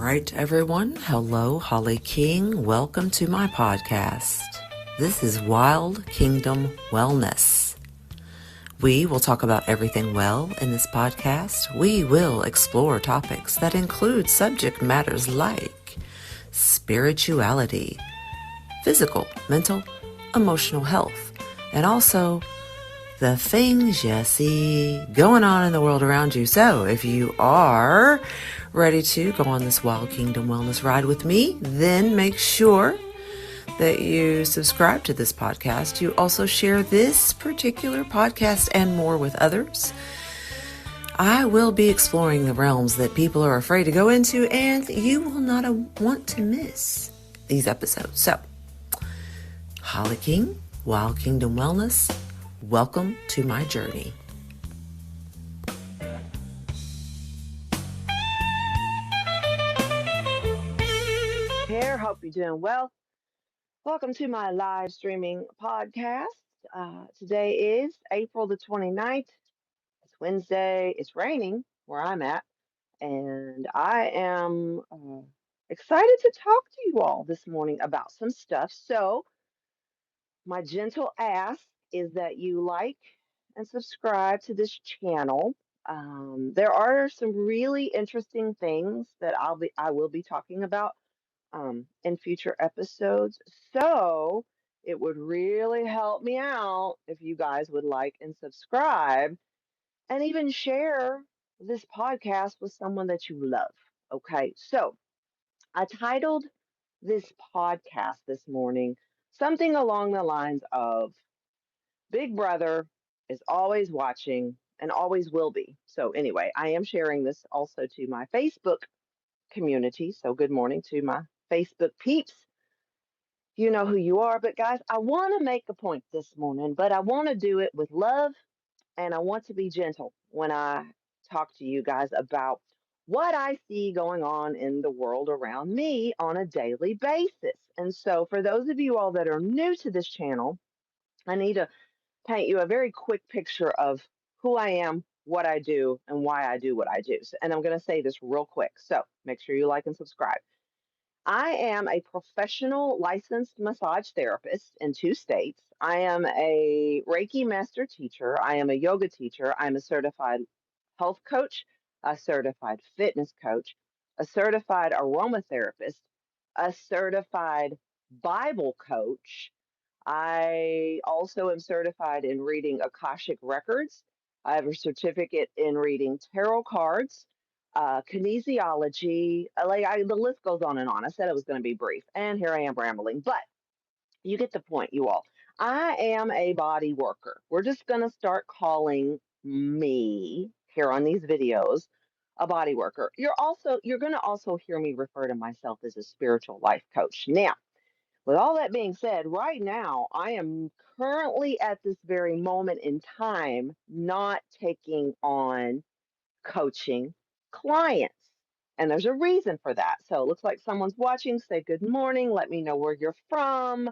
right, everyone. Hello, Holly King. Welcome to my podcast. This is Wild Kingdom Wellness. We will talk about everything well in this podcast. We will explore topics that include subject matters like spirituality, physical, mental, emotional health, and also the things you see going on in the world around you. So if you are ready to go on this Wild Kingdom Wellness ride with me, then make sure that you subscribe to this podcast. You also share this particular podcast and more with others. I will be exploring the realms that people are afraid to go into, and you will not want to miss these episodes. So, Holly King, Wild Kingdom Wellness, welcome to my journey. Here, hope you're doing well. Welcome to my live streaming podcast. Today is April the 29th. It's Wednesday. It's raining where I'm at, and I am excited to talk to you all this morning about some stuff. So, my gentle ask is that you like and subscribe to this channel. There are some really interesting things that I will be talking about in future episodes. So it would really help me out if you guys would like and subscribe and even share this podcast with someone that you love. Okay, so I titled this podcast this morning something along the lines of Big Brother is always watching and always will be. So, anyway, I am sharing this also to my Facebook community. So, good morning to my Facebook peeps. You know who you are. But, guys, I want to make a point this morning, but I want to do it with love and I want to be gentle when I talk to you guys about what I see going on in the world around me on a daily basis. And so, for those of you all that are new to this channel, I need to paint you a very quick picture of who I am, what I do, and why I do what I do. And I'm going to say this real quick. So, make sure you like and subscribe. I am a professional licensed massage therapist in 2 states. I am a Reiki master teacher. I am a yoga teacher. I'm a certified health coach, a certified fitness coach, a certified aromatherapist, a certified Bible coach. I also am certified in reading Akashic records. I have a certificate in reading tarot cards, kinesiology. The list goes on and on. I said it was going to be brief, and here I am rambling, but you get the point, you all. I am a body worker. We're just going to start calling me here on these videos a body worker. You're going to also hear me refer to myself as a spiritual life coach. Now, with all that being said, right now, I am currently at this very moment in time not taking on coaching clients. And there's a reason for that. So it looks like someone's watching. Say good morning. Let me know where you're from.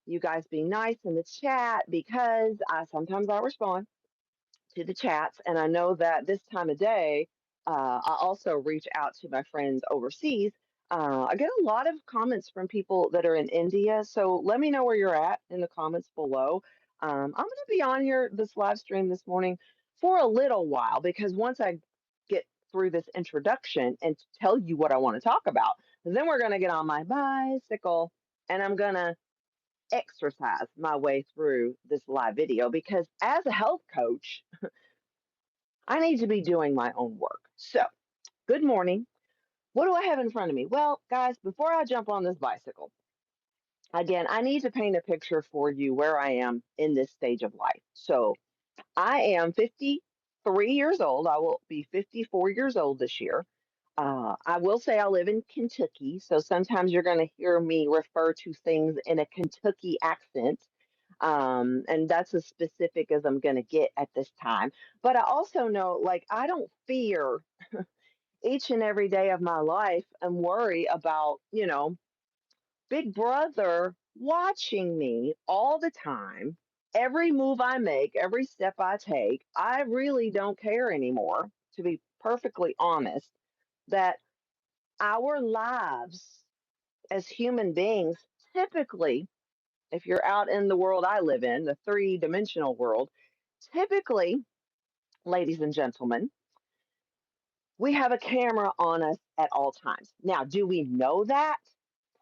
You guys be nice in the chat because sometimes I respond to the chats. And I know that this time of day, I also reach out to my friends overseas. I get a lot of comments from people that are in India. So let me know where you're at in the comments below. I'm going to be on here, this live stream this morning for a little while because once I get through this introduction and tell you what I want to talk about, then we're going to get on my bicycle and I'm going to exercise my way through this live video because as a health coach, I need to be doing my own work. So, good morning. What do I have in front of me? Well, guys, before I jump on this bicycle, again, I need to paint a picture for you where I am in this stage of life. So, I am 53 years old. I will be 54 years old this year. I will say I live in Kentucky, so sometimes you're going to hear me refer to things in a Kentucky accent. And that's as specific as I'm going to get at this time. But I also know, like, I don't fear each and every day of my life and worry about, Big Brother watching me all the time. Every move I make, every step I take, I really don't care anymore, to be perfectly honest, that Our lives as human beings, typically, if you're out in the world I live in, the three-dimensional world, typically, ladies and gentlemen, we have a camera on us at all times. Now, do we know that?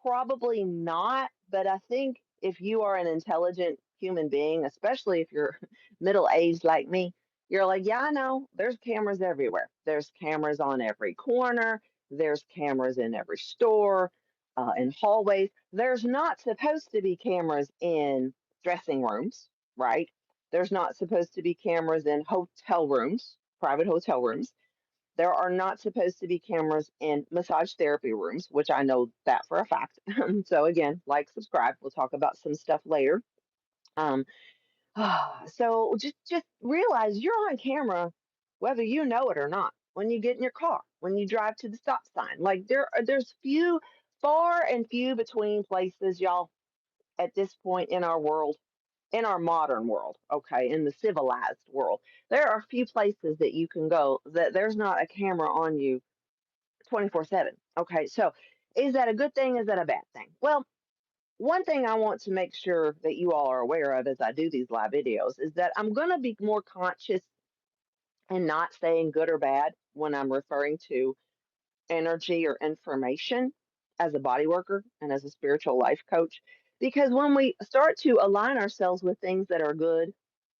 Probably not, but I think if you are an intelligent human being, especially if you're middle aged like me, you're like, yeah, I know there's cameras everywhere. There's cameras on every corner, there's cameras in every store, in hallways. There's not supposed to be cameras in dressing rooms, right? There's not supposed to be cameras in hotel rooms, private hotel rooms. There are not supposed to be cameras in massage therapy rooms, which I know that for a fact. So again, like, subscribe. We'll talk about some stuff later. Um, so just realize you're on camera, whether you know it or not. When you get in your car, when you drive to the stop sign, like there's far and few between places, y'all, at this point in our world, in our modern world, okay, in the civilized world, there are few places that you can go that there's not a camera on you 24/7. Okay, so is that a good thing? Is that a bad thing? Well, one thing I want to make sure that you all are aware of as I do these live videos is that I'm going to be more conscious and not saying good or bad when I'm referring to energy or information as a body worker and as a spiritual life coach. Because when we start to align ourselves with things that are good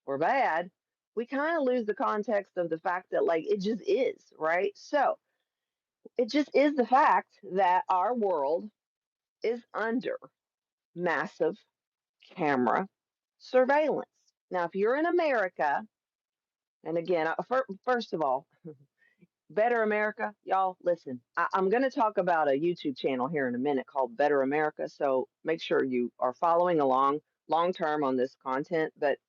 or bad, we kind of lose the context of the fact that, like, it just is, right? So it just is the fact that our world is under massive camera surveillance. Now, if you're in America, and again, first of all, Better America, y'all, listen, I'm going to talk about a YouTube channel here in a minute called Better America. So make sure you are following along long term on this content. But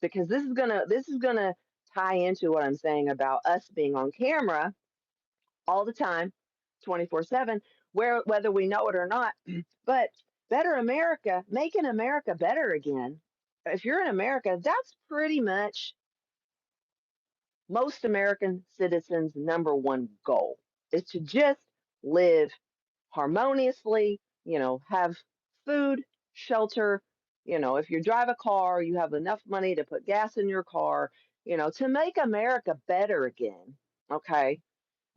because this is gonna tie into what I'm saying about us being on camera all the time, 24/7, whether we know it or not. But Better America, making America better again. If you're in America, that's pretty much most American citizens' number one goal is to just live harmoniously, have food, shelter, if you drive a car, you have enough money to put gas in your car, to make America better again. Okay.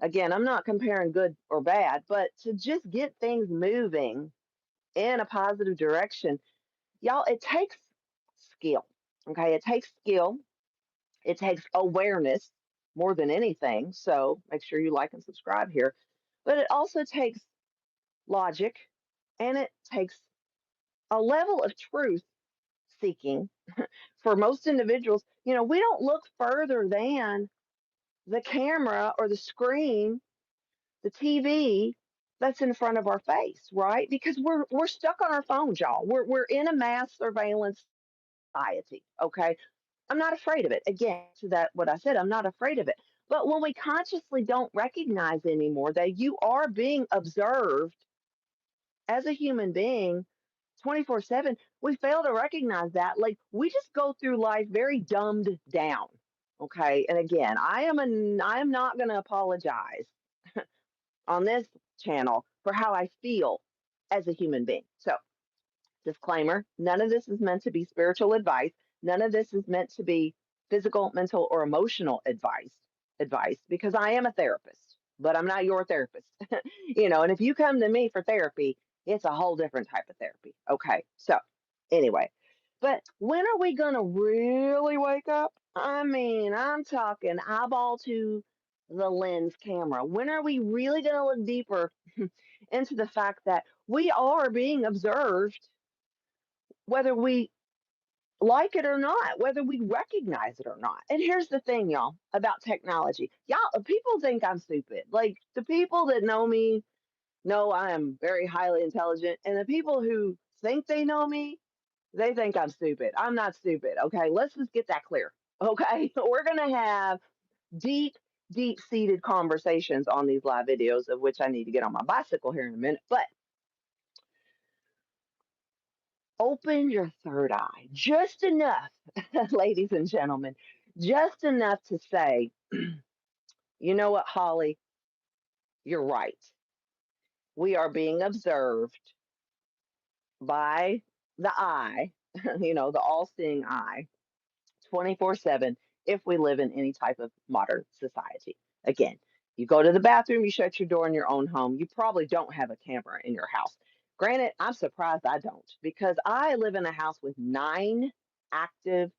Again, I'm not comparing good or bad, but to just get things moving in a positive direction, y'all, it takes skill. Okay. It takes skill, it takes awareness more than anything. So make sure you like and subscribe here. But it also takes logic, and it takes a level of truth seeking for most individuals. We don't look further than the camera or the screen, the TV that's in front of our face, right? Because we're stuck on our phones, y'all. We're in a mass surveillance society. Okay. I'm not afraid of it. Again, to that what I said, I'm not afraid of it. But when we consciously don't recognize anymore that you are being observed as a human being 24/7, we fail to recognize that. Like, we just go through life very dumbed down. Okay. And again, I am not going to apologize on this channel for how I feel as a human being. So, disclaimer, none of this is meant to be spiritual advice. None of this is meant to be physical, mental, or emotional advice, because I am a therapist, but I'm not your therapist. And if you come to me for therapy, it's a whole different type of therapy. Okay. So, anyway, but when are we going to really wake up? I mean, I'm talking eyeball to the lens camera. When are we really going to look deeper into the fact that we are being observed, whether we like it or not, whether we recognize it or not? And here's the thing, y'all, about technology. Y'all, people think I'm stupid. Like, the people that know me know I am very highly intelligent, and the people who think they know me, they think I'm stupid. I'm not stupid. Okay. Let's just get that clear. Okay. We're going to have deep, deep seated conversations on these live videos, of which I need to get on my bicycle here in a minute. But open your third eye just enough, ladies and gentlemen, just enough to say, you know what, Holly, you're right. we are being observed by the eye, the all seeing eye, 24/7 if we live in any type of modern society. Again, you go to the bathroom, you shut your door in your own home, you probably don't have a camera in your house. Granted, I'm surprised I don't because I live in a house with 9 active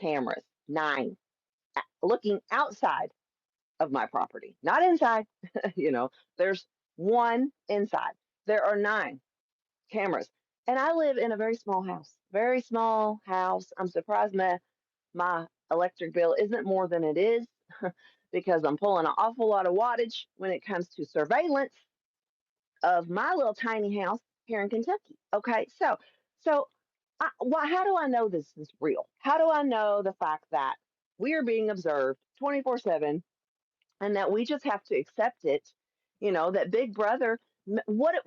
cameras, 9 looking outside of my property, not inside. There's one inside. There are 9 cameras. And I live in a very small house, very small house. I'm surprised my electric bill isn't more than it is because I'm pulling an awful lot of wattage when it comes to surveillance of my little tiny house here in Kentucky. Okay, so how do I know this is real? How do I know the fact that we are being observed 24/7 and that we just have to accept it? That Big Brother. What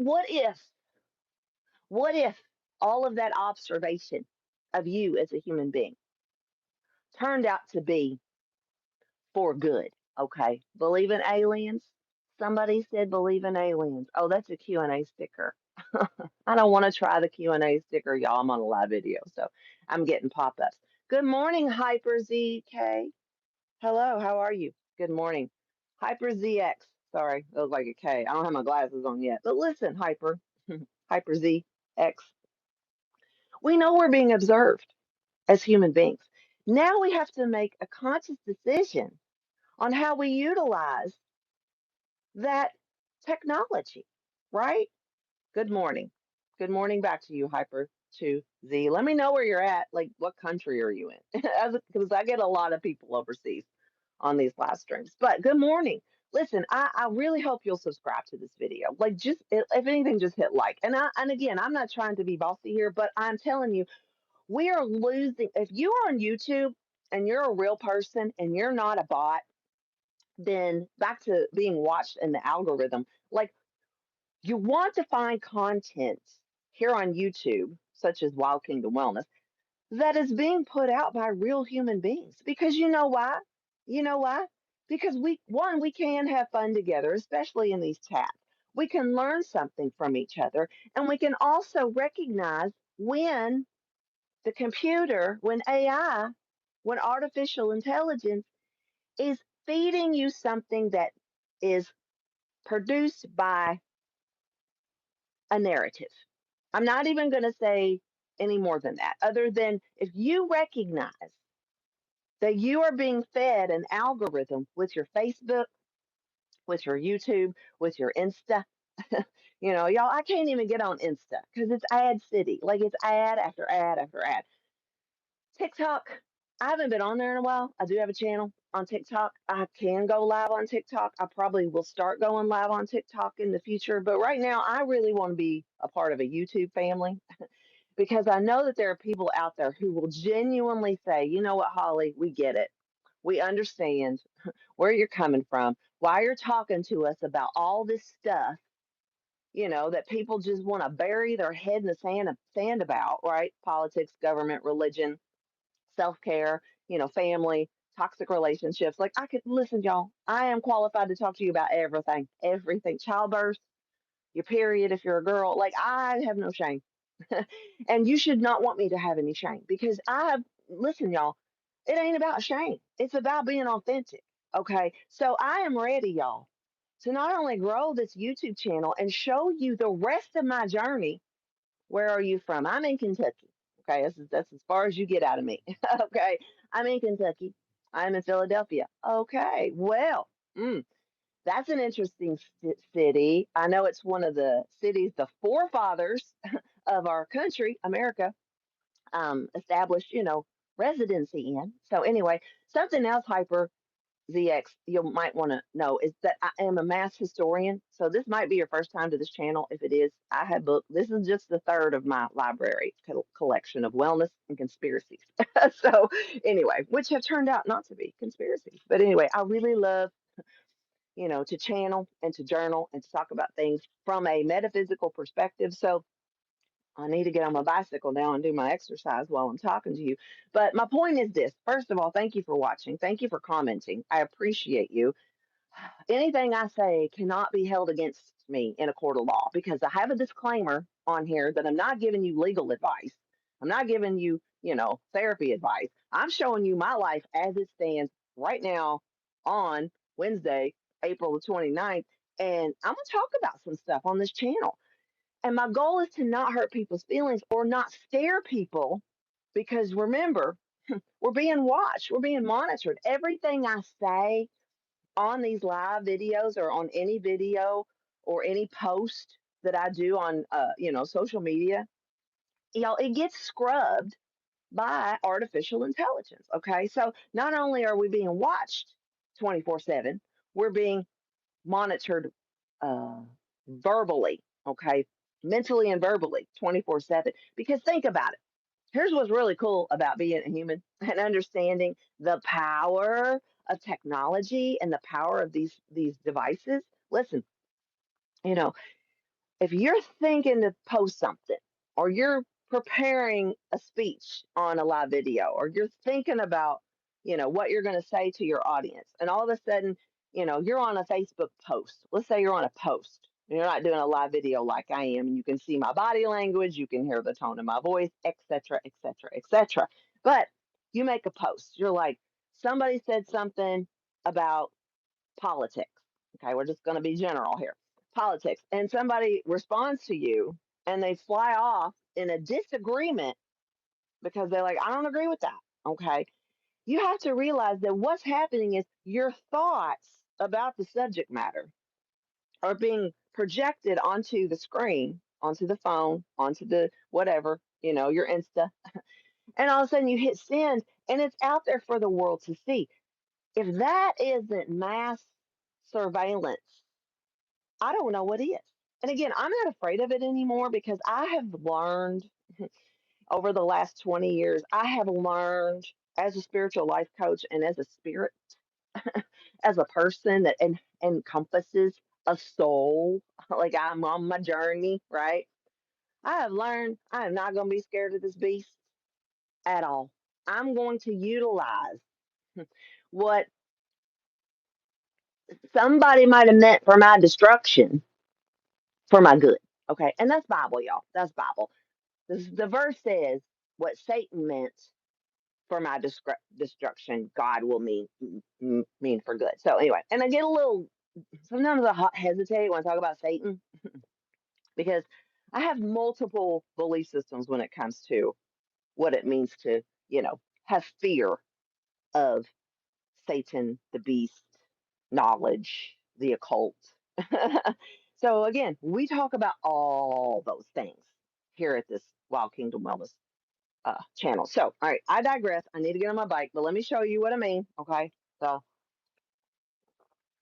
if all of that observation of you as a human being turned out to be for good? Okay, believe in aliens. Somebody said believe in aliens. Oh, that's a Q&A sticker. I don't want to try the Q&A sticker, y'all. I'm on a live video, so I'm getting pop-ups. Good morning, Hyper ZK. Hello, how are you? Good morning. Hyper ZX. Sorry, that was like a K. I don't have my glasses on yet. But listen, Hyper, Hyper ZX. We know we're being observed as human beings. Now we have to make a conscious decision on how we utilize that technology, right? Good morning. Good morning back to you, Hyper to Z. Let me know where you're at. Like, what country are you in? Because I get a lot of people overseas on these live streams. But good morning. Listen, I really hope you'll subscribe to this video. Like, just if anything, just hit like. And again, I'm not trying to be bossy here, but I'm telling you, we are losing. If you are on YouTube and you're a real person and you're not a bot, then back to being watched in the algorithm. Like, you want to find content here on YouTube, such as Wild Kingdom Wellness, that is being put out by real human beings. Because you know why? You know why? Because we can have fun together, especially in these chats. We can learn something from each other, and we can also recognize when the computer, when AI, when artificial intelligence is feeding you something that is produced by a narrative. I'm not even going to say any more than that, other than if you recognize that you are being fed an algorithm with your Facebook, with your YouTube, with your Insta. Y'all, I can't even get on Insta because it's ad city. Like it's ad after ad after ad. TikTok, I haven't been on there in a while. I do have a channel on TikTok. I can go live on TikTok. I probably will start going live on TikTok in the future. But right now, I really want to be a part of a YouTube family because I know that there are people out there who will genuinely say, you know what, Holly, we get it. We understand where you're coming from, why you're talking to us about all this stuff, that people just want to bury their head in the sand about, right? Politics, government, religion, self-care, family, toxic relationships. Like I could listen, y'all. I am qualified to talk to you about everything, childbirth, your period if you're a girl. Like I have no shame. And you should not want me to have any shame because listen, y'all, it ain't about shame. It's about being authentic. Okay. So I am ready, y'all, to not only grow this YouTube channel and show you the rest of my journey. Where are you from? I'm in Kentucky. Okay, that's as far as you get out of me. Okay, I'm in Kentucky. I'm in Philadelphia. Okay, well, that's an interesting city. I know it's one of the cities the forefathers of our country, America, established, residency in. So anyway, something else, Hyper ZX, you might want to know is that I am a mass historian. So this might be your first time to this channel. If it is, I have books. This is just the third of my library collection of wellness and conspiracies. So anyway, which have turned out not to be conspiracies. But anyway, I really love, to channel and to journal and to talk about things from a metaphysical perspective. So I need to get on my bicycle now and do my exercise while I'm talking to you. But my point is this. First of all, thank you for watching. Thank you for commenting. I appreciate you. anything I say cannot be held against me in a court of law because I have a disclaimer on here that I'm not giving you legal advice. I'm not giving you, therapy advice. I'm showing you my life as it stands right now on Wednesday, April the 29th. And I'm going to talk about some stuff on this channel. And my goal is to not hurt people's feelings or not scare people because remember, we're being watched, we're being monitored. Everything I say on these live videos or on any video or any post that I do on social media, it gets scrubbed by artificial intelligence. Okay. So not only are we being watched 24/7, we're being monitored uh verbally, okay, mentally and verbally 24/7. Because think about it. Here's what's really cool about being a human and understanding the power of technology and the power of these devices. Listen, you know, if you're thinking to post something or you're preparing a speech on a live video or you're thinking about, what you're going to say to your audience and all of a sudden, you're on a Facebook post. Let's say you're on a post. You're not doing a live video like I am, and you can see my body language, you can hear the tone of my voice, etc., etc., etc. But you make a post. You're like, somebody said something about politics. Okay, we're just going to be general here. Politics. And somebody responds to you and they fly off in a disagreement because they're like, I don't agree with that. Okay. You have to realize that what's happening is your thoughts about the subject matter are being projected onto the screen, onto the phone, onto the whatever, your Insta. And all of a sudden you hit send and it's out there for the world to see. If that isn't mass surveillance, I don't know what is. And again, I'm not afraid of it anymore because I have learned over the last 20 years, I have learned as a spiritual life coach and as a spirit, as a person that encompasses a soul, like I'm on my journey, right? I have learned I am not going to be scared of this beast at all. I'm going to utilize what somebody might have meant for my destruction for my good. Okay. And that's Bible, y'all. That's Bible. The verse says, what Satan meant for my destruction, God will mean for good. So anyway, and I get a little, sometimes I hesitate when I talk about Satan because I have multiple belief systems when it comes to what it means to, have fear of Satan, the beast, knowledge, the occult. So again, we talk about all those things here at this Wild Kingdom Wellness channel. So, all right, I digress. I need to get on my bike, but let me show you what I mean. Okay. So,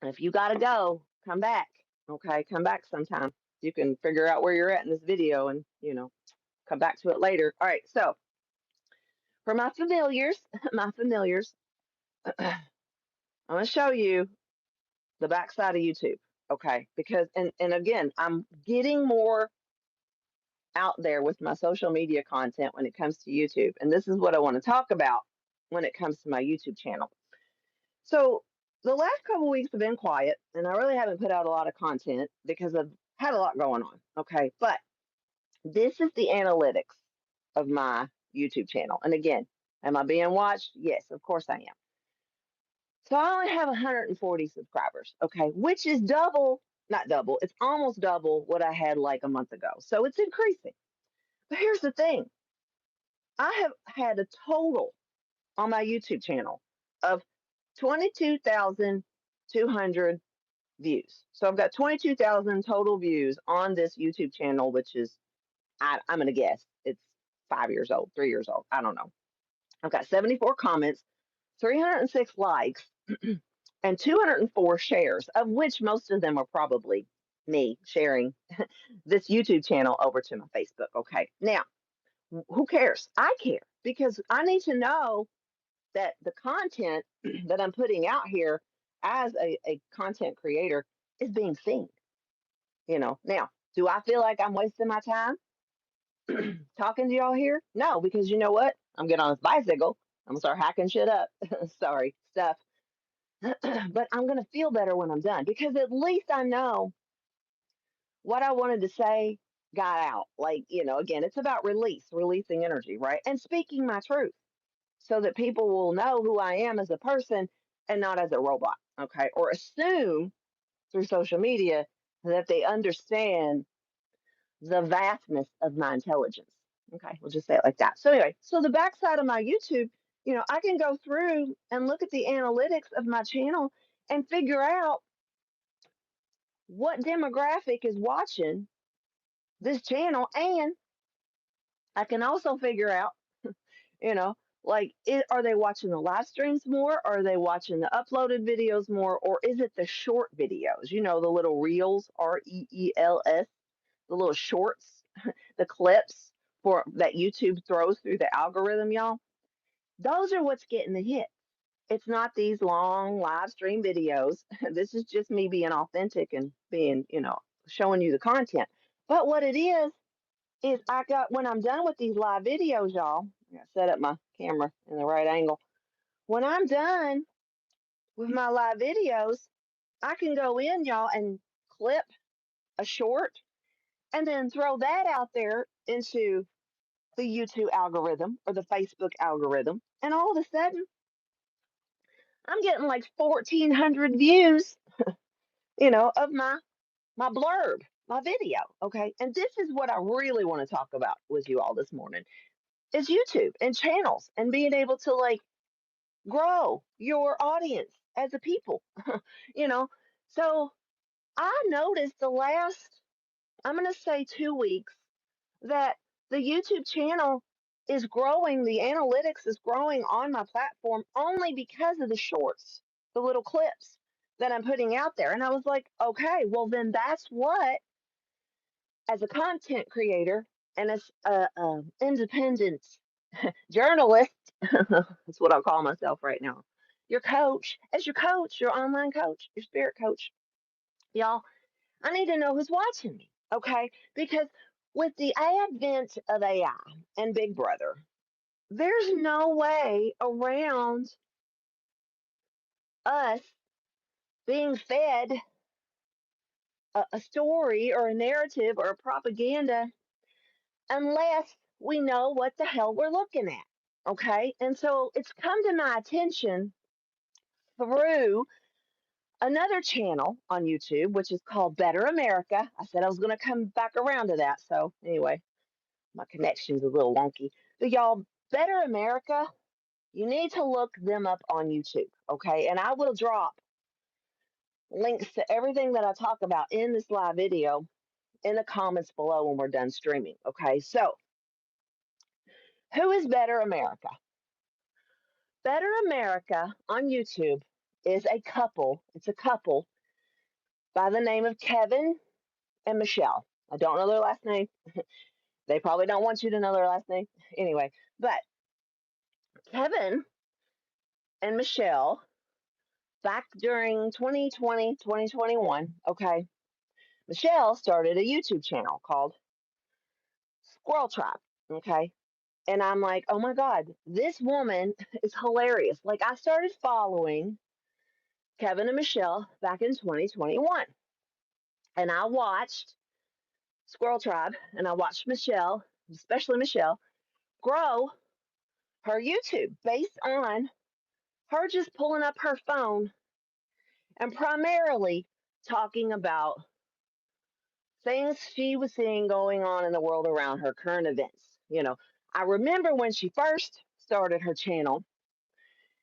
if you got to go, come back. Okay. Come back sometime. You can figure out where you're at in this video and, come back to it later. All right. So, for my familiars, my familiars, I'm going to show you the backside of YouTube. Okay. Because, and again, I'm getting more out there with my social media content when it comes to YouTube. And this is what I want to talk about when it comes to my YouTube channel. So the last couple weeks have been quiet, and I really haven't put out a lot of content because I've had a lot going on. Okay, but this is the analytics of my YouTube channel. And again, am I being watched? Yes, of course I am. So I only have 140 subscribers. Okay, which is double, not double, it's almost double what I had like a month ago. So it's increasing. But here's the thing, I have had a total on my YouTube channel of 22,200 views. So I've got 22,000 total views on this YouTube channel, which is, I'm going to guess it's 5 years old, 3 years old. I don't know. I've got 74 comments, 306 likes, and 204 shares, of which most of them are probably me sharing this YouTube channel over to my Facebook. Okay. Now, who cares? I care because I need to know that the content that I'm putting out here as a content creator is being seen. Now, do I feel like I'm wasting my time talking to y'all here? No, because you know what? I'm getting on this bicycle. I'm gonna start hacking shit up. Sorry, stuff. but I'm going to feel better when I'm done because at least I know what I wanted to say got out. Like, again, it's about releasing energy, right? And speaking my truth so that people will know who I am as a person and not as a robot, okay? Or assume through social media that they understand the vastness of my intelligence. Okay, we'll just say it like that. So anyway, so the backside of my YouTube, I can go through and look at the analytics of my channel and figure out what demographic is watching this channel, and I can also figure out, you know, are they watching the live streams more? Or are they watching the uploaded videos more? Or is it the short videos? The little reels, REELS, the little shorts, the clips for that YouTube throws through the algorithm, y'all. Those are what's getting the hit. It's not these long live stream videos. This is just me being authentic and being, showing you the content. But what it is I got when I'm done with these live videos, y'all. I gotta set up my camera in the right angle. When I'm done with my live videos, I can go in, y'all, and clip a short and then throw that out there into the YouTube algorithm or the Facebook algorithm. And all of a sudden, I'm getting like 1,400 views, of my blurb, my video. Okay. And this is what I really want to talk about with you all this morning is YouTube and channels and being able to grow your audience as a people, you know. So I noticed the last, I'm going to say 2 weeks, that the YouTube channel is growing, the analytics is growing on my platform only because of the shorts, the little clips that I'm putting out there. And I was like, okay, well, then that's what, as a content creator and as an independent journalist, that's what I'll call myself right now. Your coach, your online coach, your spirit coach, y'all, I need to know who's watching me, okay? Because with the advent of AI and Big Brother, there's no way around us being fed a story or a narrative or a propaganda unless we know what the hell we're looking at, okay? And so it's come to my attention through another channel on YouTube, which is called Better America. I said I was going to come back around to that. So, anyway, my connection's a little wonky. But, y'all, Better America, you need to look them up on YouTube, okay? And I will drop links to everything that I talk about in this live video in the comments below when we're done streaming, okay? So, who is Better America? Better America on YouTube is a couple. It's a couple by the name of Kevin and Michelle. I don't know their last name. They probably don't want you to know their last name. Anyway, but Kevin and Michelle, back during 2020, 2021, okay, Michelle started a YouTube channel called Squirrel Tribe, okay? And I'm like, oh my God, this woman is hilarious. Like, I started following Kevin and Michelle back in 2021. And I watched Squirrel Tribe and I watched Michelle, especially Michelle, grow her YouTube based on her just pulling up her phone and primarily talking about things she was seeing going on in the world around her, current events. I remember when she first started her channel,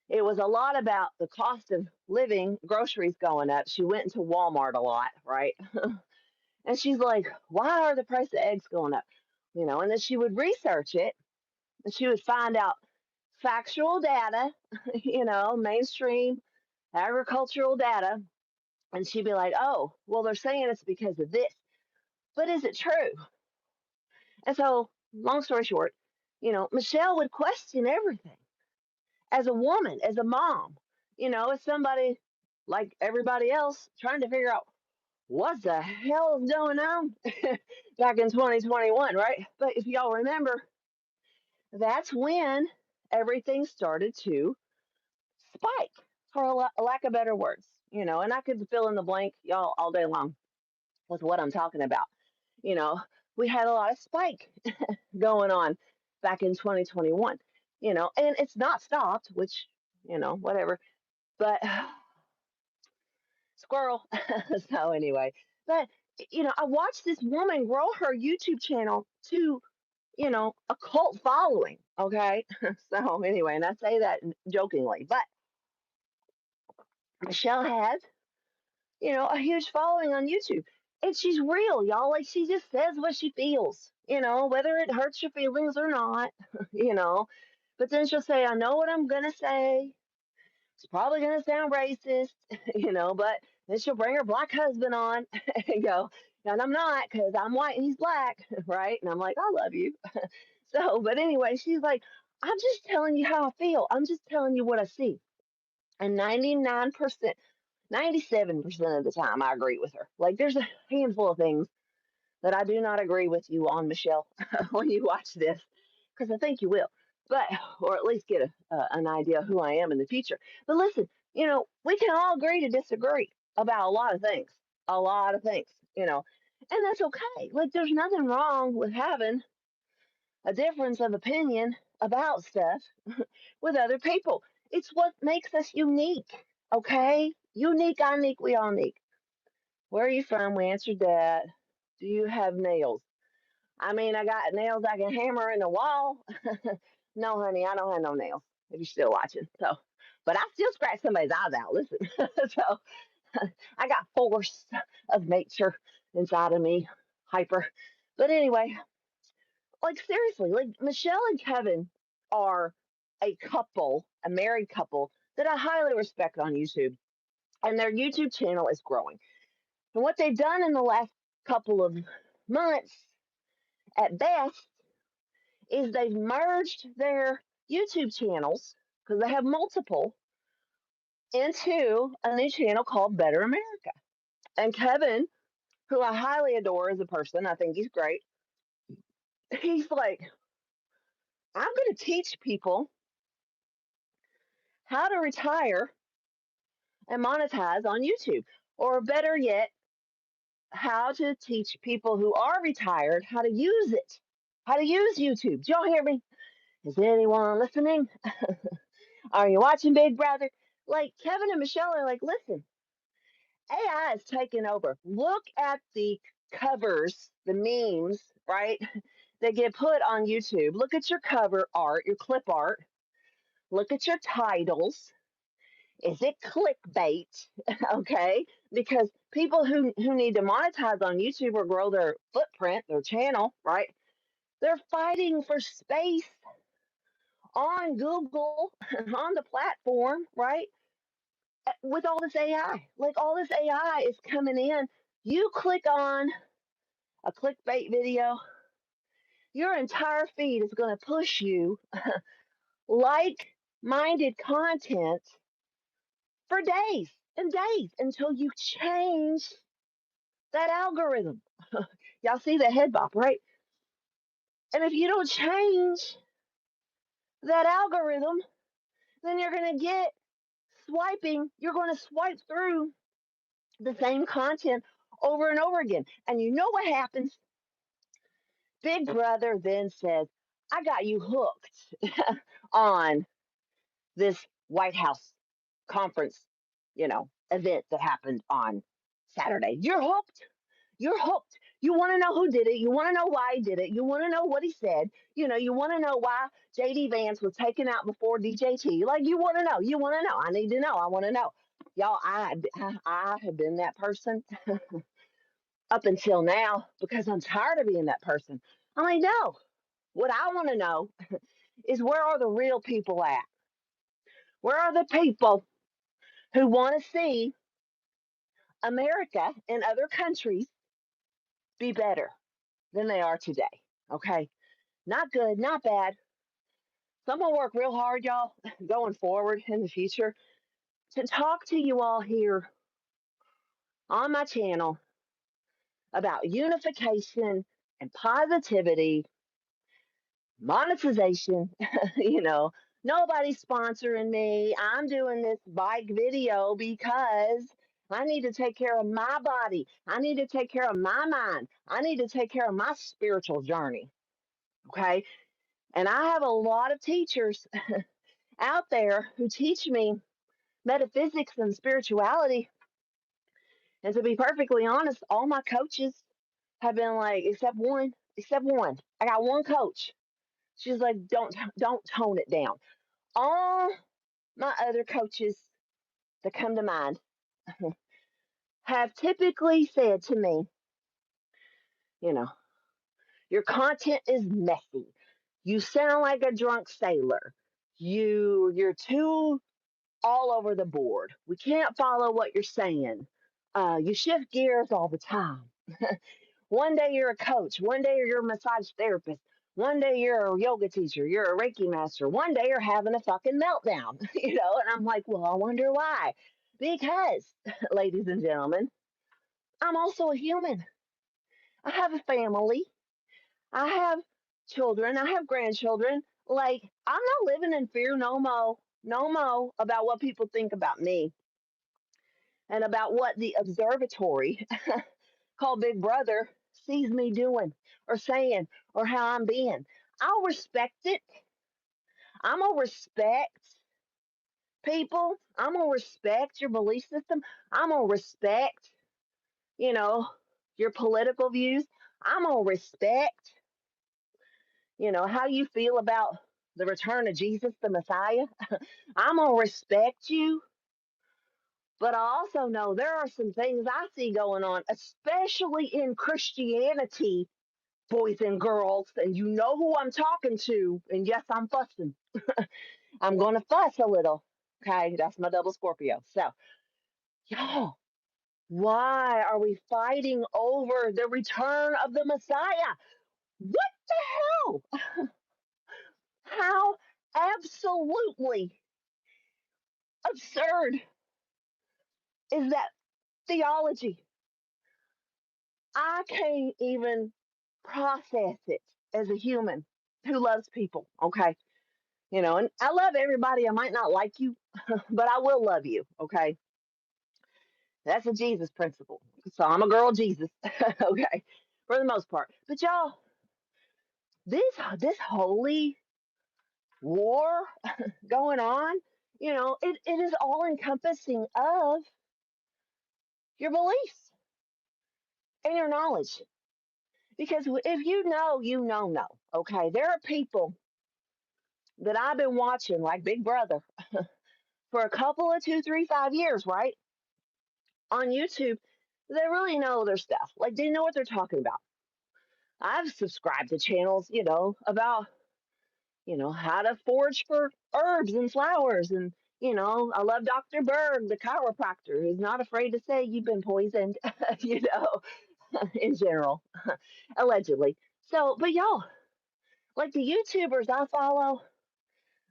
it was a lot about the cost of living, groceries going up. She went into Walmart a lot, right? And she's like, why are the price of eggs going up? And then she would research it and she would find out factual data, mainstream agricultural data. And she'd be like, oh, well, they're saying it's because of this. But is it true? And so, long story short, Michelle would question everything as a woman, as a mom, as somebody like everybody else trying to figure out what the hell is going on back in 2021, right? But if y'all remember, that's when everything started to spike. for a lack of better words, and I could fill in the blank, y'all, all day long with what I'm talking about. You know, we had a lot of spike going on back in 2021, and it's not stopped, which, whatever. But squirrel. So anyway, but I watched this woman grow her YouTube channel to, a cult following. Okay. So anyway, and I say that jokingly, but Michelle has, a huge following on YouTube. And she's real, y'all. Like she just says what she feels, whether it hurts your feelings or not, you know. But then she'll say, I know what I'm gonna say. It's probably gonna sound racist, but then she'll bring her black husband on and go, and I'm not because I'm white and he's black, right? And I'm like, I love you. So, but anyway, she's like, I'm just telling you how I feel. I'm just telling you what I see. And 99%, 97% of the time, I agree with her. Like, there's a handful of things that I do not agree with you on, Michelle, when you watch this, because I think you will. But, or at least get an idea of who I am in the future. But listen, we can all agree to disagree about a lot of things, and that's okay. Like, there's nothing wrong with having a difference of opinion about stuff with other people. It's what makes us unique, okay? Unique, unique, we all unique. Where are you from? We answered that. Do you have nails? I mean, I got nails I can hammer in the wall. No, honey, I don't have no nails. If you're still watching, so, but I still scratch somebody's eyes out. Listen, so I got force of nature inside of me, hyper. But anyway, like seriously, like Michelle and Kevin are a couple, a married couple that I highly respect on YouTube, and their YouTube channel is growing. And what they've done in the last couple of months, at best, is they've merged their YouTube channels because they have multiple into a new channel called Better America. And Kevin, who I highly adore as a person, I think he's great. He's like, I'm going to teach people how to retire and monetize on YouTube. Or better yet, how to teach people who are retired how to use it, how to use YouTube. Do y'all hear me? Is anyone listening? Are you watching Big Brother? Like Kevin and Michelle are like, listen, AI is taking over. Look at the covers, the memes, right? That get put on YouTube. Look at your cover art, your clip art. Look at your titles. Is it clickbait? Okay, because people who need to monetize on YouTube or grow their footprint, their channel, right? They're fighting for space on Google, on the platform, right? With all this AI, like all this AI is coming in. You click on a clickbait video, your entire feed is going to push you like-minded content for days and days until you change that algorithm. Y'all see the head bop, right? And if you don't change that algorithm, then you're going to get swiping. You're going to swipe through the same content over and over again. And you know what happens? Big Brother then says, I got you hooked on this White House conference, event that happened on Saturday. You're hooked. You're hooked. You want to know who did it. You want to know why he did it. You want to know what he said. You want to know why JD Vance was taken out before DJT. Like, you want to know. You want to know. I need to know. I want to know. Y'all, I have been that person up until now because I'm tired of being that person. I'm like, no. What I want to know is where are the real people at? Where are the people who want to see America and other countries be better than they are today? Okay. Not good, not bad. So I'm going to work real hard, y'all, going forward in the future to talk to you all here on my channel about unification and positivity, monetization, you know, Nobody's sponsoring me. I'm doing this bike video because I need to take care of my body. I need to take care of my mind. I need to take care of my spiritual journey. Okay. And I have a lot of teachers out there who teach me metaphysics and spirituality. And to be perfectly honest, all my coaches have been like, except one, except one. I got one coach. She's like, don't tone it down. All my other coaches that come to mind have typically said to me, you know, your content is messy. You sound like a drunk sailor. You're too all over the board. We can't follow what you're saying. You shift gears all the time. One day you're a coach. One day you're a massage therapist. One day you're a yoga teacher. You're a Reiki master. One day you're having a fucking meltdown, And I'm like, well, I wonder why. Because, ladies and gentlemen, I'm also a human. I have a family. I have children. I have grandchildren. Like, I'm not living in fear no mo about what people think about me and about what the observatory called Big Brother sees me doing or saying or how I'm being. I'll respect it. I'm going to respect people. I'm going to respect your belief system. I'm going to respect, you know, your political views. I'm going to respect, how you feel about the return of Jesus, the Messiah. I'm going to respect you. But I also know there are some things I see going on, especially in Christianity, boys and girls, and you know who I'm talking to. And yes, I'm fussing. I'm going to fuss a little. Okay, that's my double Scorpio. So, y'all, why are we fighting over the return of the Messiah? What the hell? How absolutely absurd is that theology? I can't even process it as a human who loves people. Okay. And I love everybody. I might not like you, but I will love you. Okay. That's a Jesus principle. So I'm a girl Jesus. Okay. For the most part. But y'all, this holy war going on, it is all encompassing of your beliefs and your knowledge. Because if you know, know. Okay. There are people that I've been watching like Big Brother for a couple of 2, 3, 5 years, right? On YouTube, they really know their stuff. Like they know what they're talking about. I've subscribed to channels, about, how to forage for herbs and flowers. And, I love Dr. Berg, the chiropractor, who's not afraid to say you've been poisoned, in general, allegedly. So, but y'all, like the YouTubers I follow,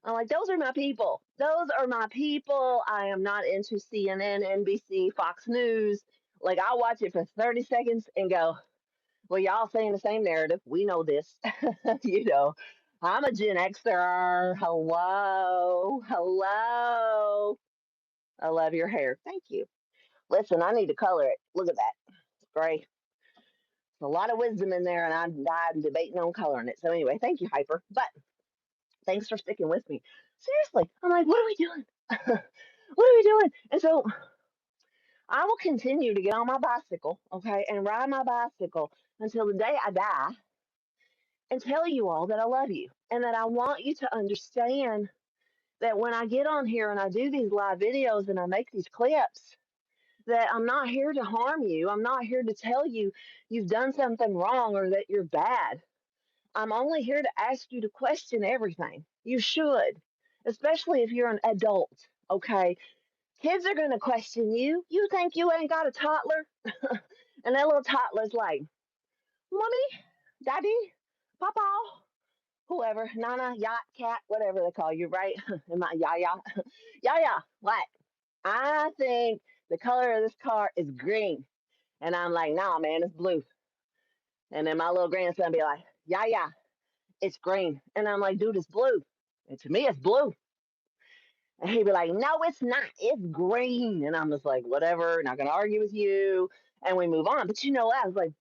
I'm like, those are my people. Those are my people. I am not into CNN, NBC, Fox News. Like, I'll watch it for 30 seconds and go, well, y'all saying the same narrative. We know this. you know, I'm a Gen Xer. Hello. Hello. I love your hair. Thank you. Listen, I need to color it. Look at that. It's gray. A lot of wisdom in there, and I'm debating on coloring it. So, anyway, thank you, Hyper. But thanks for sticking with me. Seriously, I'm like, what are we doing? what are we doing? And so I will continue to get on my bicycle, okay, and ride my bicycle until the day I die and tell you all that I love you and that I want you to understand that when I get on here and I do these live videos and I make these clips, that I'm not here to harm you. I'm not here to tell you you've done something wrong or that you're bad. I'm only here to ask you to question everything. You should, especially if you're an adult, okay? Kids are going to question you. You think you ain't got a toddler? And that little toddler's like, Mommy, Daddy, Papa, whoever, Nana, Yacht, Cat, whatever they call you, right? Am I Yaya? Yaya, what? I think the color of this car is green. And I'm like, nah, man, it's blue. And then my little grandson be like, Yaya, it's green. And I'm like, dude, it's blue. And to me, it's blue. And he'd be like, no, it's not. It's green. And I'm just like, whatever, not going to argue with you. And we move on. But I was like,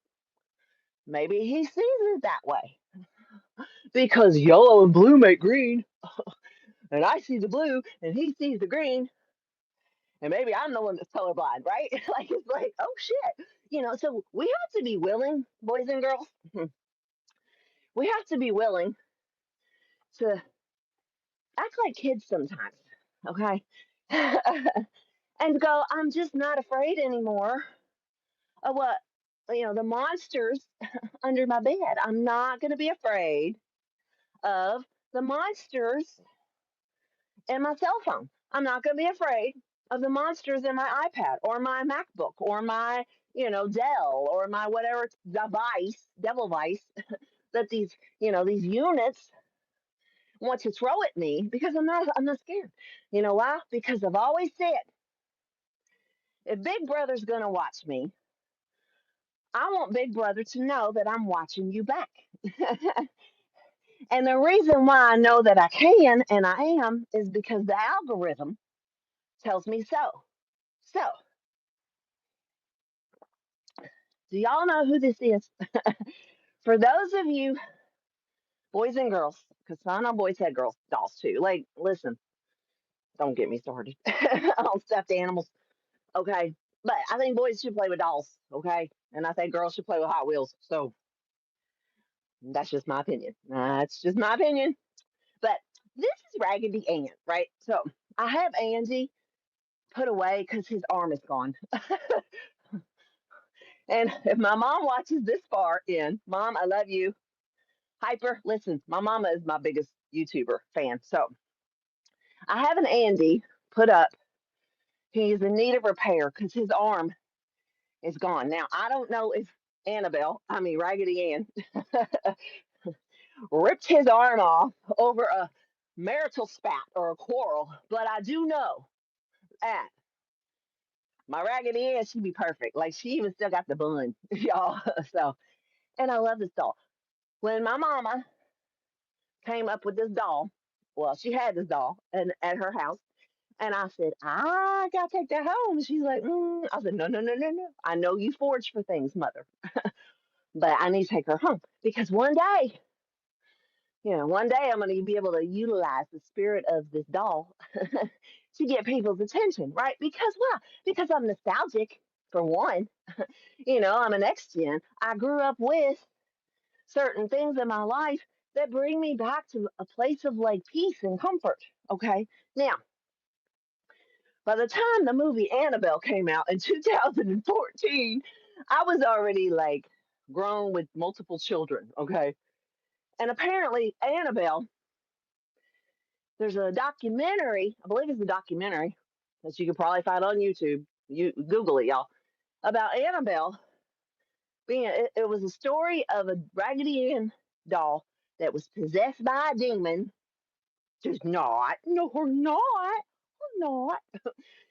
maybe he sees it that way because yellow and blue make green. And I see the blue and he sees the green. And maybe I'm the one that's colorblind, right? Like, it's like, oh shit. So we have to be willing, boys and girls, we have to be willing to act like kids sometimes, okay? And go, I'm just not afraid anymore of the monsters under my bed. I'm not going to be afraid of the monsters in my cell phone. I'm not going to be afraid of the monsters in my iPad or my MacBook or my, Dell or my whatever device, devil vice that these units want to throw at me because I'm not scared. You know why? Because I've always said, if Big Brother's going to watch me, I want Big Brother to know that I'm watching you back. And the reason why I know that I can and I am is because the algorithm tells me so. So, do y'all know who this is? For those of you, boys and girls, because I know boys had girls dolls too. Like, listen, don't get me started on stuffed animals, okay? But I think boys should play with dolls, okay? And I think girls should play with Hot Wheels. So that's just my opinion. That's just my opinion. But this is Raggedy Ann, right? So I have Andy put away because his arm is gone. And if my mom watches this far in, Mom, I love you. Hyper, listen, my mama is my biggest YouTuber fan. So I have an Andy put up. He's in need of repair because his arm is gone. Now, I don't know if Raggedy Ann, ripped his arm off over a marital spat or a quarrel, but I do know that my Raggedy Ann, she'd be perfect. Like, she even still got the bun, y'all. So, and I love this doll. When my mama came up with this doll, well, she had this doll and at her house. And I said, I gotta take that home. She's like, I said, no, no, no, no, no. I know you forge for things, mother, but I need to take her home because one day I'm gonna be able to utilize the spirit of this doll to get people's attention, right? Because why? Because I'm nostalgic for one. I'm an ex gen. I grew up with certain things in my life that bring me back to a place of like peace and comfort. Okay. Now, by the time the movie Annabelle came out in 2014, I was already like grown with multiple children. Okay. And apparently, Annabelle, there's a documentary, I believe it's a documentary that you can probably find on YouTube. You Google it, y'all, about Annabelle it was a story of a Raggedy Ann doll that was possessed by a demon. Just not. No, we're not. We're not.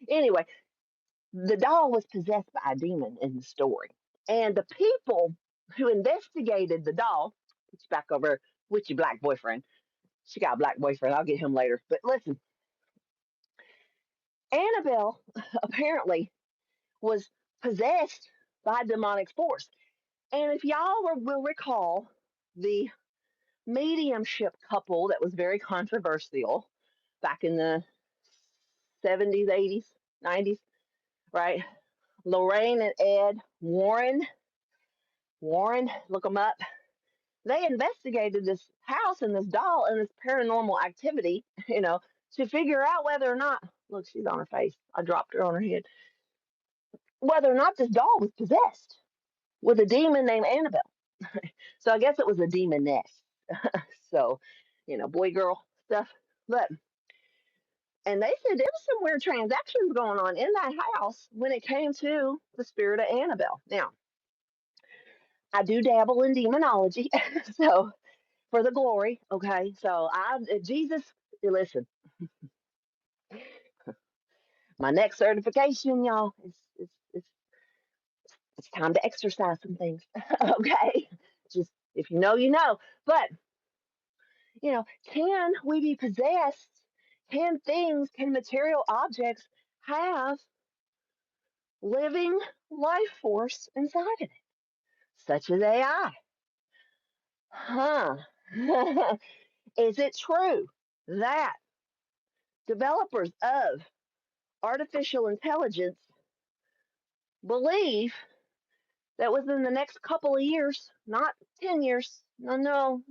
Anyway, the doll was possessed by a demon in the story. And the people who investigated the doll, it's back over with your black boyfriend. She got a black boyfriend. I'll get him later. But listen, Annabelle apparently was possessed by a demonic force. And if y'all will recall the mediumship couple that was very controversial back in the 70s, 80s, 90s, right? Lorraine and Ed Warren. Warren, look them up. They investigated this house and this doll and this paranormal activity, to figure out whether or not, look, she's on her face. I dropped her on her head. Whether or not this doll was possessed with a demon named Annabelle. So I guess it was a demoness. So, boy girl stuff. But and they said there was some weird transactions going on in that house when it came to the spirit of Annabelle. Now, I do dabble in demonology, so for the glory, okay. So Jesus, listen, my next certification, y'all, it's time to exercise some things, okay. Just if you know, you know. But Can we be possessed? Can material objects have living life force inside of it, such as AI? Huh. Is it true that developers of artificial intelligence believe that within the next couple of years, not 10 years, no,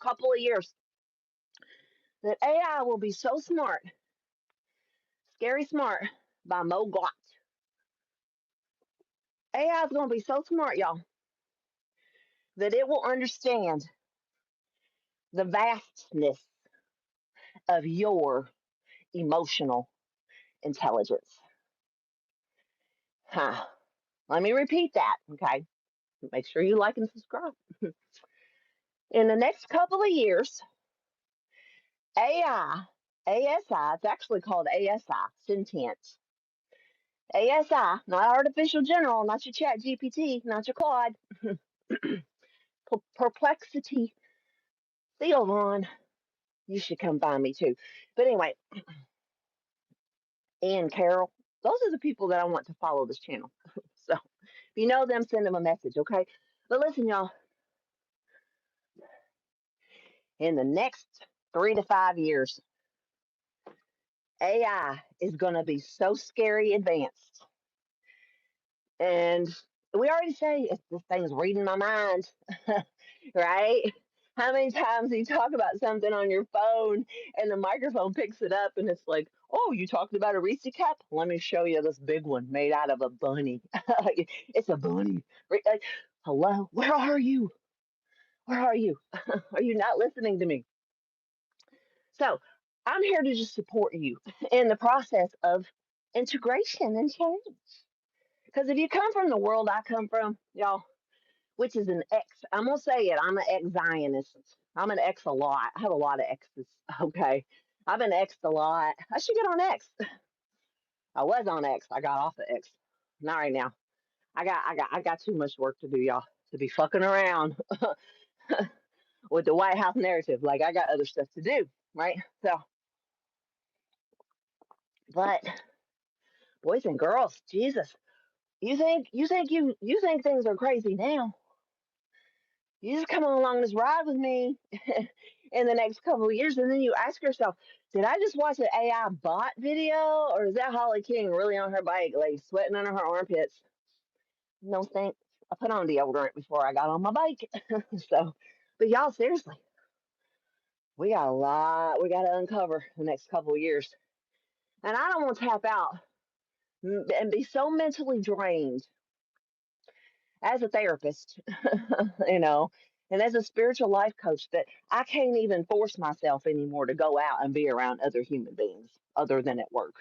couple of years, that AI will be so smart, scary smart by Mogot. AI is going to be so smart, y'all, that it will understand the vastness of your emotional intelligence. Huh. Let me repeat that, okay? Make sure you like and subscribe. In the next couple of years, AI, ASI, it's actually called ASI, sentient. ASI, not artificial general, not your chat GPT, not your Claude. Perplexity, Theovon, you should come find me too. But anyway, and Carol, those are the people that I want to follow this channel. So if you know them, send them a message, okay? But listen, y'all, in the next 3 to 5 years, AI is going to be so scary advanced. And we already say this thing's reading my mind, right? How many times do you talk about something on your phone and the microphone picks it up and it's like, oh, you talked about a Reese cup? Let me show you this big one made out of a bunny. It's a bunny. Like, hello, where are you? Where are you? Are you not listening to me? So I'm here to just support you in the process of integration and change. Because if you come from the world I come from, y'all, which is an ex, I'm going to say it, I'm an ex Zionist. I'm an ex a lot. I have a lot of exes. Okay. I've been exed a lot. I should get on X. I was on X. I got off of X. Not right now. I got too much work to do, y'all, to be fucking around with the White House narrative. Like I got other stuff to do, right? So, but boys and girls, Jesus, you think things are crazy now? You just come along this ride with me in the next couple of years, and then you ask yourself, did I just watch an AI bot video, or is that Holly King really on her bike, like sweating under her armpits? No thanks. I put on deodorant before I got on my bike. So, but y'all, seriously, we got a lot we got to uncover the next couple of years. And I don't want to tap out and be so mentally drained as a therapist, you know, and as a spiritual life coach that I can't even force myself anymore to go out and be around other human beings other than at work.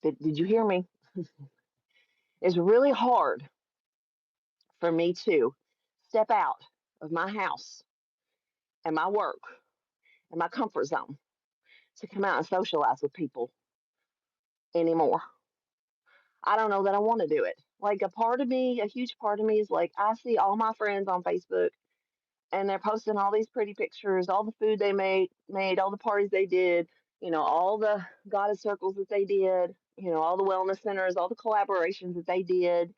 Did you hear me? It's really hard for me to step out of my house and my work and my comfort zone to come out and socialize with people anymore. I don't know that I want to do it. Like a part of me, a huge part of me is like, I see all my friends on Facebook and they're posting all these pretty pictures, all the food they made, all the parties they did, all the goddess circles that they did, all the wellness centers, all the collaborations that they did,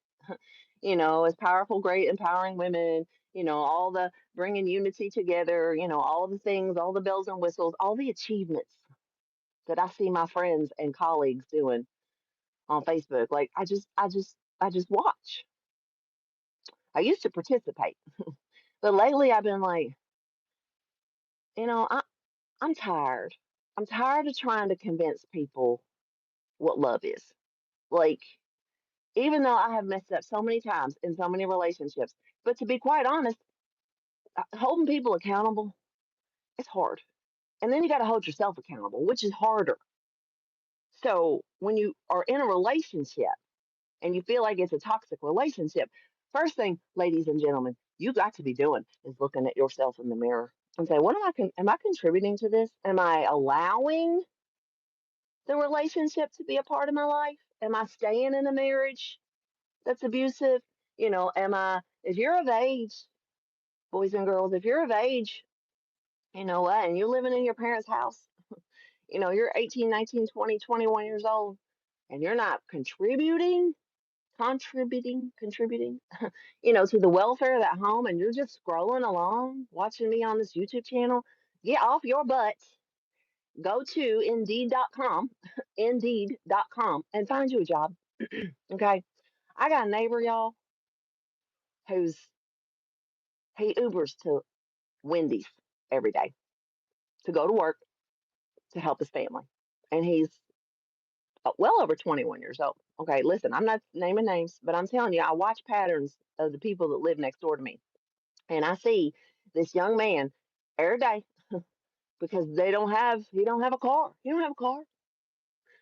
as powerful, great, empowering women, all the bringing unity together, all the things, all the bells and whistles, all the achievements that I see my friends and colleagues doing on Facebook. Like I just watch. I used to participate, but lately I've been like, you know, I, I'm tired. I'm tired of trying to convince people what love is. Like, even though I have messed up so many times in so many relationships, but to be quite honest, holding people accountable, it's hard. And then you got to hold yourself accountable, which is harder. So when you are in a relationship and you feel like it's a toxic relationship, first thing, ladies and gentlemen, you got to be doing is looking at yourself in the mirror and say, what am I contributing to this? Am I allowing the relationship to be a part of my life? Am I staying in a marriage that's abusive? If you're of age, boys and girls, if you're of age You know what? And you're living in your parents' house. You're 18, 19, 20, 21 years old, and you're not contributing, to the welfare of that home, and you're just scrolling along, watching me on this YouTube channel. Get off your butt. Go to Indeed.com, Indeed.com, and find you a job. Okay. I got a neighbor, y'all, who's he Ubers to Wendy's every day to go to work to help his family. And he's well over 21 years old. Okay, listen, I'm not naming names, but I'm telling you, I watch patterns of the people that live next door to me. And I see this young man every day because he don't have a car. He don't have a car,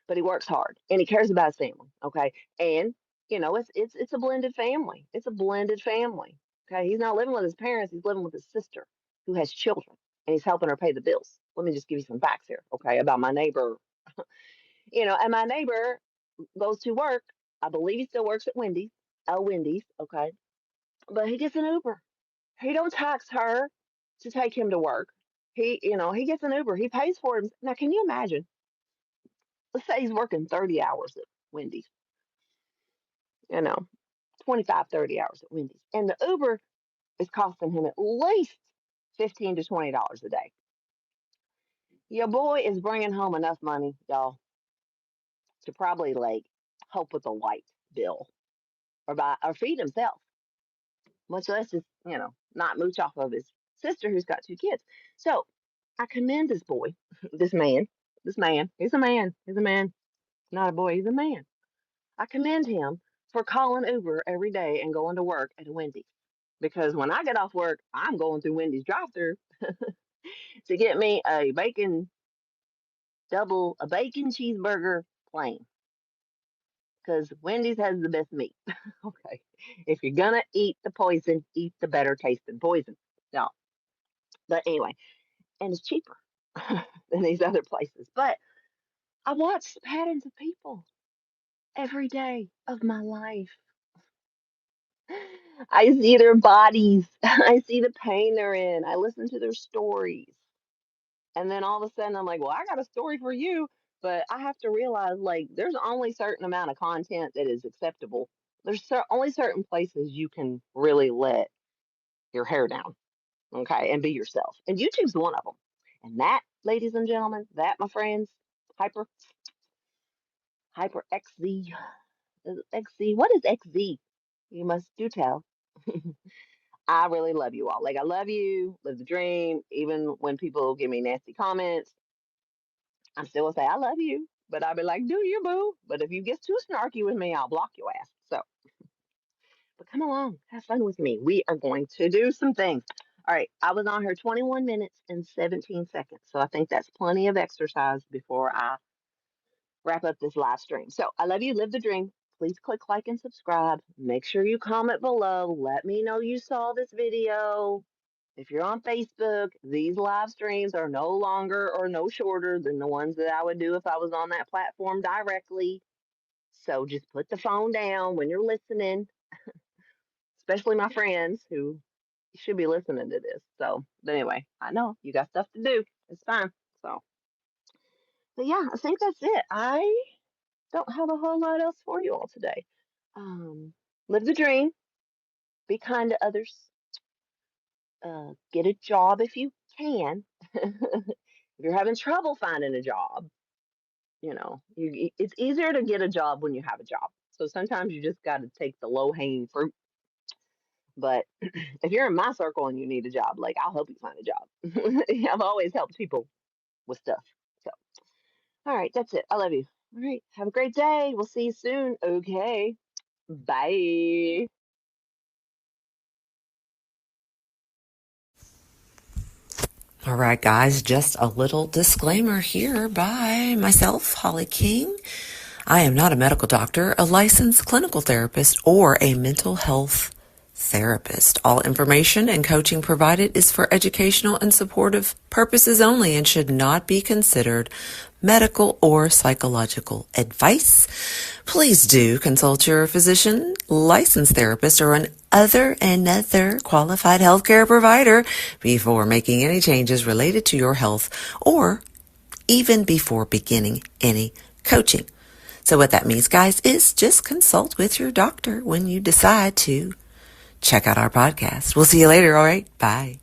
but he works hard and he cares about his family. Okay. And it's a blended family. It's a blended family. Okay. He's not living with his parents, he's living with his sister who has children and he's helping her pay the bills. Let me just give you some facts here, okay, about my neighbor. And my neighbor goes to work. I believe he still works at Wendy's, okay. But he gets an Uber. He don't tax her to take him to work. He gets an Uber. He pays for him. Now, can you imagine? Let's say he's working 30 hours at Wendy's, you know, 25, 30 hours at Wendy's. And the Uber is costing him at least $15 to $20 a day. Your boy is bringing home enough money, y'all, to probably like help with a light bill or feed himself, much less just, not mooch off of his sister who's got two kids. So I commend this boy, he's a man, not a boy, he's a man. I commend him for calling Uber every day and going to work at a Wendy's. Because when I get off work, I'm going through Wendy's drive-through to get me a bacon cheeseburger plain. Because Wendy's has the best meat. Okay. If you're gonna eat the poison, eat the better tasting poison. No. But anyway, and it's cheaper than these other places. But I watch patterns of people every day of my life. I see their bodies. I see the pain they're in. I listen to their stories. And then all of a sudden I'm like, well, I got a story for you. But I have to realize like there's only certain amount of content that is acceptable. There's only certain places you can really let your hair down, okay, and be yourself. And YouTube's one of them. And that, ladies and gentlemen, that, my friends, hyper XZ, XZ. What is XZ? You must do tell. I really love you all. Like, I love you, live the dream. Even when people give me nasty comments, I'm still gonna say, I love you. But I'll be like, do you, boo? But if you get too snarky with me, I'll block your ass. So, but come along, have fun with me. We are going to do some things. All right, I was on here 21 minutes and 17 seconds. So I think that's plenty of exercise before I wrap up this live stream. So I love you, live the dream. Please click like and subscribe. Make sure you comment below. Let me know you saw this video. If you're on Facebook, these live streams are no longer or no shorter than the ones that I would do if I was on that platform directly. So just put the phone down when you're listening, especially my friends who should be listening to this. So, but anyway, I know you got stuff to do. It's fine. So, but yeah, I think that's it. I don't have a whole lot else for you all today. Live the dream, be kind to others, get a job if you can. If you're having trouble finding a job, it's easier to get a job when you have a job. So sometimes you just got to take the low hanging fruit. But if you're in my circle and you need a job, like I'll help you find a job. I've always helped people with stuff. So, all right, that's it. I love you. All right, have a great day. We'll see you soon. Okay, bye. All right, guys, just a little disclaimer here by myself, Holly King. I am not a medical doctor, a licensed clinical therapist, or a mental health therapist. All information and coaching provided is for educational and supportive purposes only and should not be considered medical or psychological advice. Please do consult your physician, licensed therapist, or an another qualified healthcare provider before making any changes related to your health or even before beginning any coaching. So what that means, guys, is just consult with your doctor when you decide to check out our podcast. We'll see you later, all right? Bye.